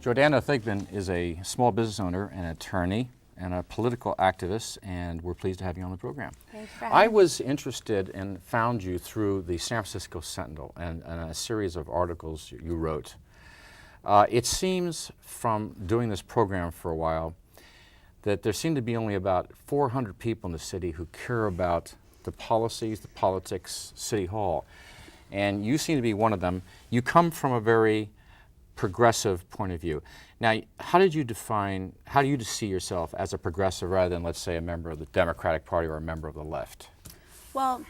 Jordanna Thigpen is a small business owner, an attorney, and a political activist, and we're pleased to have you on the program. Thanks for having me. I was interested and found you through the San Francisco Sentinel and a series of articles you wrote. It seems from doing this program for a while that there seem to be only about 400 people in the city who care about the policies, the politics, City Hall. And you seem to be one of them. You come from a very progressive point of view. Now, how do you see yourself as a progressive rather than, let's say, a member of the Democratic Party or a member of the left? Well,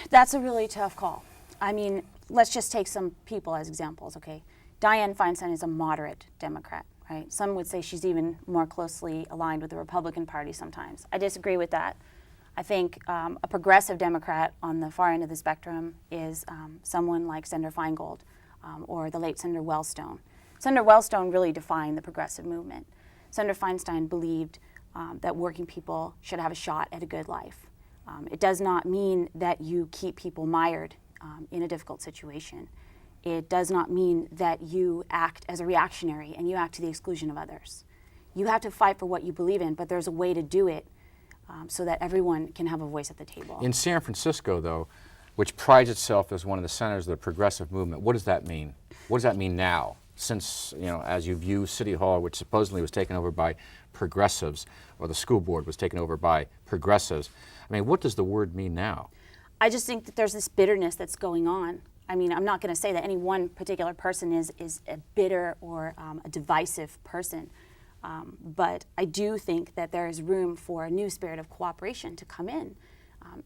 that's a really tough call. I mean, let's just take some people as examples, okay? Dianne Feinstein is a moderate Democrat, right? Some would say she's even more closely aligned with the Republican Party sometimes. I disagree with that. I think a progressive Democrat on the far end of the spectrum is someone like Senator Feingold or the late Senator Wellstone. Senator Wellstone really defined the progressive movement. Senator Feinstein believed that working people should have a shot at a good life. It does not mean that you keep people mired in a difficult situation. It does not mean that you act as a reactionary and you act to the exclusion of others. You have to fight for what you believe in, but there's a way to do it so that everyone can have a voice at the table. In San Francisco, though, which prides itself as one of the centers of the progressive movement, what does that mean? What does that mean now? Since, as you view City Hall, which supposedly was taken over by progressives, or the school board was taken over by progressives, I mean, what does the word mean now? I just think that there's this bitterness that's going on. I mean, I'm not going to say that any one particular person is a bitter or a divisive person, but I do think that there is room for a new spirit of cooperation to come in.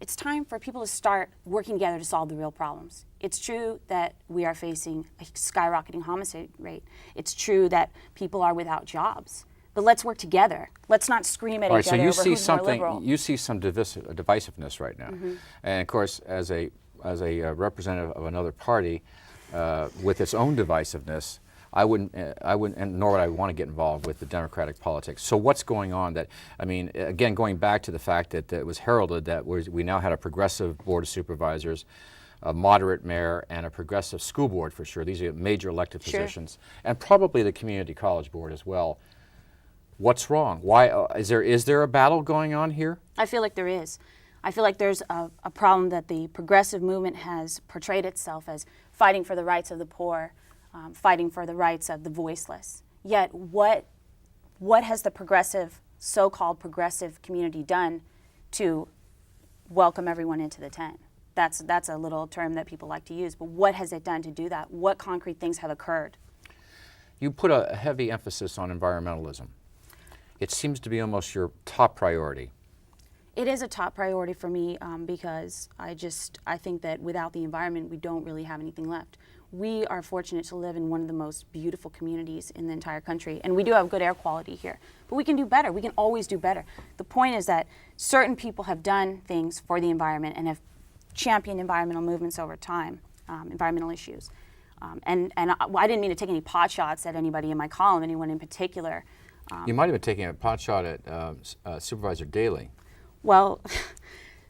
It's time for people to start working together to solve the real problems. It's true that we are facing a skyrocketing homicide rate. It's true that people are without jobs. But let's work together. Let's not scream at each other over who's more liberal. You see some divisiveness right now. Mm-hmm. And of course, as a representative of another party with its own divisiveness, I wouldn't, and nor would I want to get involved with the Democratic politics. So what's going on that, I mean, again, going back to the fact that it was heralded that we now had a progressive board of supervisors, a moderate mayor, and a progressive school board for sure. These are major elected positions. And probably the community college board as well. What's wrong? Why, is there a battle going on here? I feel like there is. I feel like there's a problem that the progressive movement has portrayed itself as fighting for the rights of the poor, fighting for the rights of the voiceless. Yet what has the so-called progressive community done to welcome everyone into the tent? That's a little term that people like to use, but what has it done to do that? What concrete things have occurred? You put a heavy emphasis on environmentalism. It seems to be almost your top priority. It is a top priority for me because I think that without the environment, we don't really have anything left. We are fortunate to live in one of the most beautiful communities in the entire country, and we do have good air quality here. But we can do better. We can always do better. The point is that certain people have done things for the environment and have championed environmental movements over time, environmental issues. And I didn't mean to take any pot shots at anybody in my column, anyone in particular. You might have been taking a pot shot at Supervisor Daily. Well,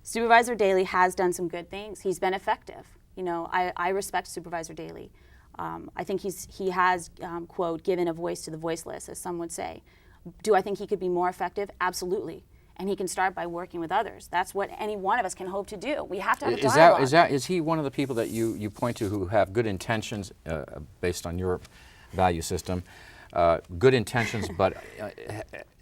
Supervisor Daily has done some good things. He's been effective. I respect Supervisor Daily. I think he has, quote, given a voice to the voiceless, as some would say. Do I think he could be more effective? Absolutely. And he can start by working with others. That's what any one of us can hope to do. We have to have a dialogue. Is he one of the people that you point to who have good intentions, based on your value system, good intentions, but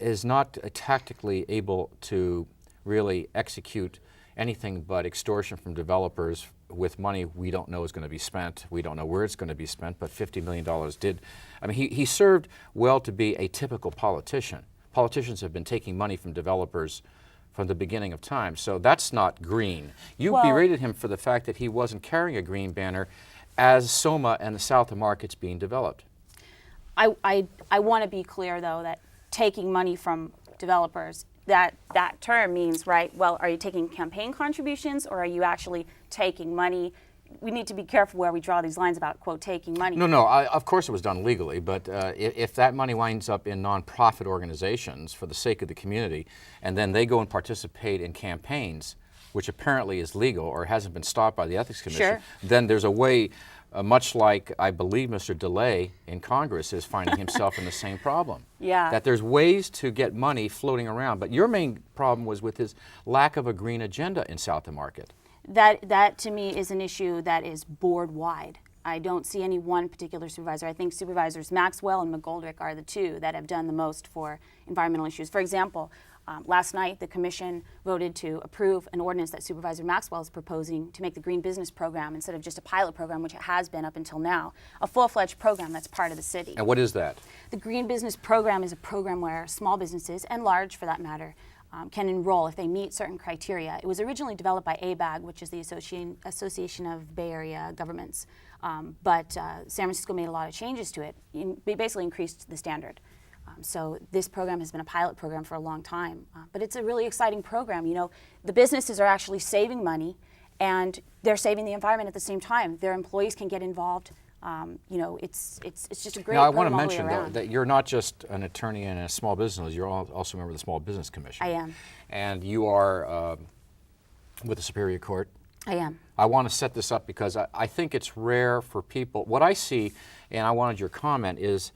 is not tactically able to really execute anything but extortion from developers with money we don't know is going to be spent. We don't know where it's going to be spent, but $50 million did. I mean, he served well to be a typical politician. Politicians have been taking money from developers from the beginning of time, so that's not green. You berated him for the fact that he wasn't carrying a green banner as SOMA and the South of Market's being developed. I want to be clear, though, that taking money from developers, that term means, right, well, are you taking campaign contributions or are you actually taking money? We need to be careful where we draw these lines about, quote, taking money. No, of course it was done legally, but if that money winds up in nonprofit organizations for the sake of the community, and then they go and participate in campaigns, which apparently is legal or hasn't been stopped by the Ethics Commission, sure, then there's a way much like I believe Mr. DeLay in Congress is finding himself in the same problem. Yeah. That there's ways to get money floating around, but your main problem was with his lack of a green agenda in South of Market. That to me is an issue that is board-wide. I don't see any one particular supervisor. I think Supervisors Maxwell and McGoldrick are the two that have done the most for environmental issues. For example, last night the Commission voted to approve an ordinance that Supervisor Maxwell is proposing to make the Green Business Program, instead of just a pilot program, which it has been up until now, a full-fledged program that's part of the city. And what is that? The Green Business Program is a program where small businesses, and large for that matter, can enroll if they meet certain criteria. It was originally developed by ABAG, which is the Association of Bay Area Governments, but San Francisco made a lot of changes to it. They basically increased the standard. So this program has been a pilot program for a long time, but it's a really exciting program. You know, the businesses are actually saving money, and they're saving the environment at the same time. Their employees can get involved. You know, it's just a great Now, I program want all to the way mention around. that you're not just an attorney in a small business, you're also a member of the Small Business Commission. I am. And you are with the Superior Court. I am. I want to set this up because I think it's rare for people. What I see, and I wanted your comment, is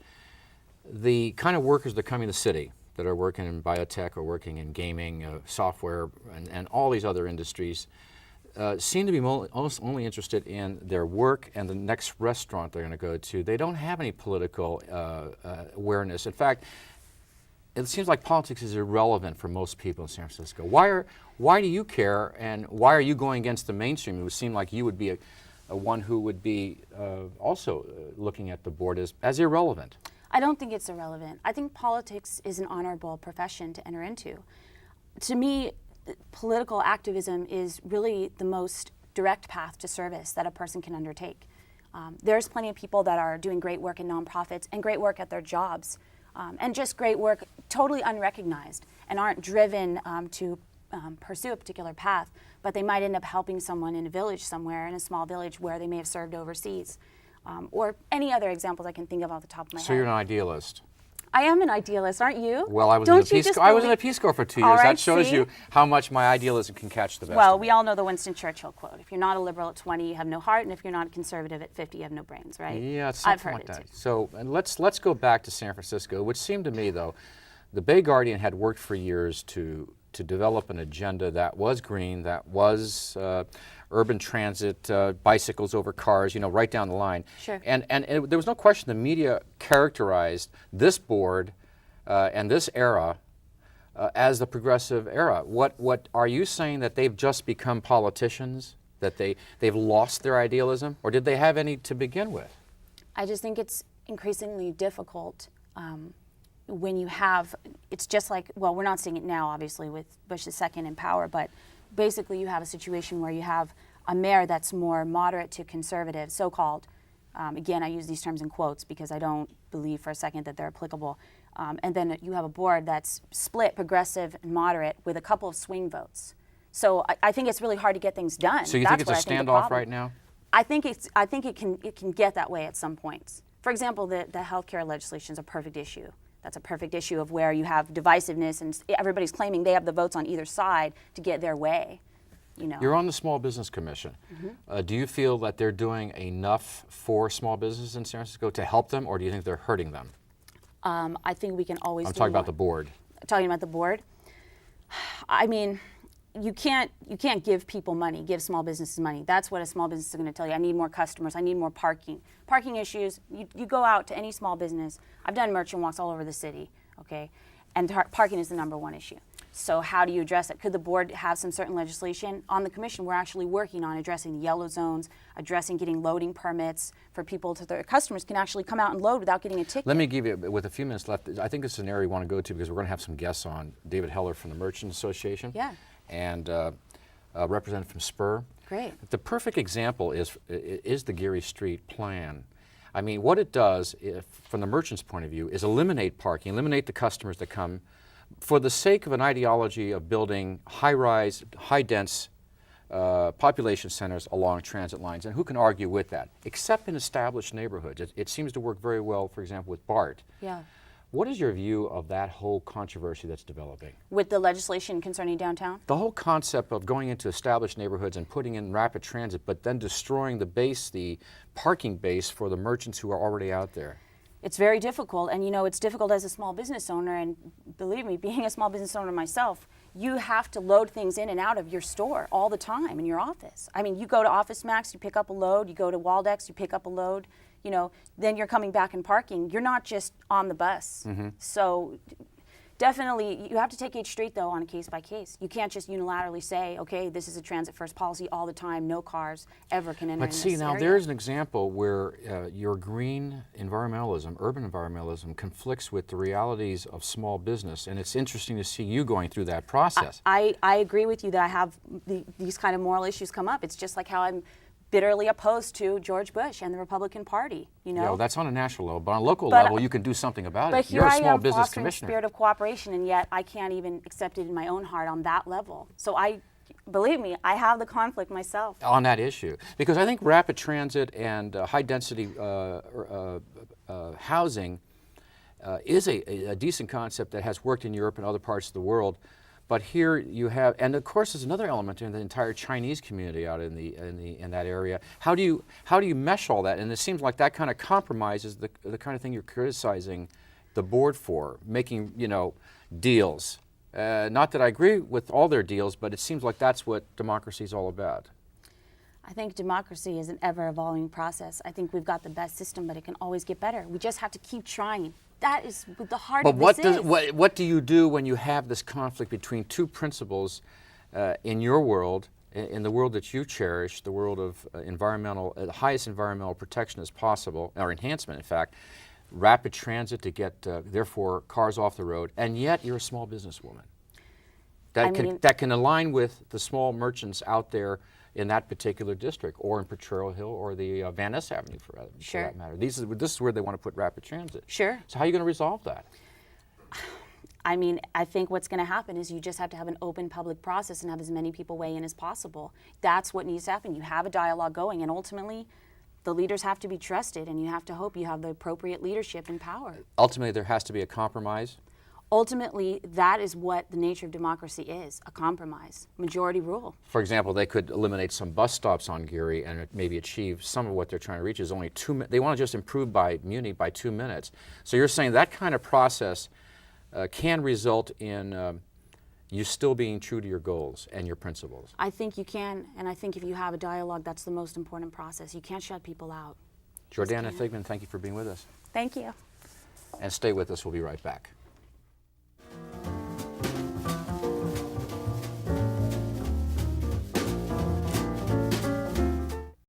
the kind of workers that come in the city that are working in biotech or working in gaming, software, and all these other industries seem to be almost only interested in their work and the next restaurant they're going to go to. They don't have any political awareness. In fact, it seems like politics is irrelevant for most people in San Francisco. Why do you care, and why are you going against the mainstream? It would seem like you would be a one who would be also looking at the board as irrelevant. I don't think it's irrelevant. I think politics is an honorable profession to enter into. To me, political activism is really the most direct path to service that a person can undertake. There's plenty of people that are doing great work in nonprofits and great work at their jobs, and just great work totally unrecognized and aren't driven to pursue a particular path, but they might end up helping someone in a village somewhere, in a small village where they may have served overseas. Or any other examples I can think of off the top of my head. So you're an idealist. I am an idealist, aren't you? Well, I was Don't in the you Peace just Corps. I was in the believe- Peace Corps for 2 All years. right, That shows see? you how much my idealism can catch the best. Well, of we me. all know the Winston Churchill quote. If you're not a liberal at 20, you have no heart, and if you're not a conservative at 50, you have no brains, right? Yeah, it's I've something heard like it that. too. So, and let's go back to San Francisco, which seemed to me, though, the Bay Guardian had worked for years to develop an agenda that was green, that was urban transit, bicycles over cars, you know, right down the line. Sure. And there was no question the media characterized this board and this era as the progressive era. What are you saying, that they've just become politicians, that they've lost their idealism, or did they have any to begin with? I just think it's increasingly difficult when you have, it's just like, well, we're not seeing it now, obviously, with Bush II in power, but basically you have a situation where you have a mayor that's more moderate to conservative, so-called. Again, I use these terms in quotes because I don't believe for a second that they're applicable. And then you have a board that's split progressive and moderate with a couple of swing votes. So I think it's really hard to get things done. So you That's think it's a what I the standoff problem. right now? I think it can get that way at some points. For example, the healthcare legislation is a perfect issue. That's a perfect issue of where you have divisiveness and everybody's claiming they have the votes on either side to get their way. You know. You're on the Small Business Commission. Do you feel that they're doing enough for small businesses in San Francisco to help them, or do you think they're hurting them? I think we can always I'm do talking more. about the board. Talking about the board. I mean, you can't give people money, give small businesses money. That's what a small business is going to tell you. I need more customers. I need more parking. Parking issues. You go out to any small business. I've done merchant walks all over the city, okay, and parking is the #1 issue. So how do you address it? Could the board have some certain legislation? On the commission, we're actually working on addressing the yellow zones, addressing getting loading permits for people to their customers can actually come out and load without getting a ticket. Let me give you, with a few minutes left, I think this is an area we want to go to because we're going to have some guests on. David Heller from the Merchant Association. Yeah. And a representative from Spur. Great. The perfect example is the Geary Street plan. I mean, what it does, from the merchant's point of view, is eliminate parking, eliminate the customers that come for the sake of an ideology of building high-rise, high-dense population centers along transit lines. And who can argue with that? Except in established neighborhoods. It seems to work very well, for example, with BART. Yeah. What is your view of that whole controversy that's developing? With the legislation concerning downtown? The whole concept of going into established neighborhoods and putting in rapid transit, but then destroying the base, the parking base for the merchants who are already out there. It's very difficult, and you know, it's difficult as a small business owner, and believe me, being a small business owner myself, you have to load things in and out of your store all the time in your office. I mean, you go to Office Max, you pick up a load, you go to Waldex, you pick up a load, you know, then you're coming back and parking. You're not just on the bus. So definitely, you have to take each street, though, on a case by case. You can't just unilaterally say, okay, this is a transit first policy all the time, no cars ever can enter in But this see, now area. there's an example where your green environmentalism, urban environmentalism, conflicts with the realities of small business, and it's interesting to see you going through that process. I agree with you that I have these kind of moral issues come up. It's just like how I'm bitterly opposed to George Bush and the Republican Party, you know? Yeah, well, that's on a national level, but on a local But- level, you can do something about But it. here You're a I small am business fostering a commissioner. spirit of cooperation, and yet I can't even accept it in my own heart on that level. So believe me, I have the conflict myself. On that issue, because I think rapid transit and high-density housing is a decent concept that has worked in Europe and other parts of the world. But here you have, and of course, there's another element in the entire Chinese community out in that area. How do you mesh all that? And it seems like that kind of compromises the kind of thing you're criticizing the board for, making deals. Not that I agree with all their deals, but it seems like that's what democracy is all about. I think democracy is an ever-evolving process. I think we've got the best system, but it can always get better. We just have to keep trying. That is what the heart of this is. What do you do when you have this conflict between two principles in your world, in the world that you cherish, the world of the highest environmental protection as possible, or enhancement, in fact, rapid transit to get, therefore, cars off the road, and yet you're a small businesswoman that can align with the small merchants out there in that particular district, or in Potrero Hill, or the Van Ness Avenue, for that matter. This is where they want to put rapid transit. Sure. So how are you going to resolve that? I mean, I think what's going to happen is you just have to have an open public process and have as many people weigh in as possible. That's what needs to happen. You have a dialogue going, and ultimately, the leaders have to be trusted, and you have to hope you have the appropriate leadership and power. Ultimately, there has to be a compromise. Ultimately, that is what the nature of democracy is, a compromise, majority rule. For example, they could eliminate some bus stops on Geary and maybe achieve some of what they're trying to reach is only 2 minutes. They want to just improve by Muni by 2 minutes. So you're saying that kind of process can result in you still being true to your goals and your principles. I think you can, and I think if you have a dialogue, that's the most important process. You can't shut people out. Jordanna Thigpen, thank you for being with us. Thank you. And stay with us. We'll be right back.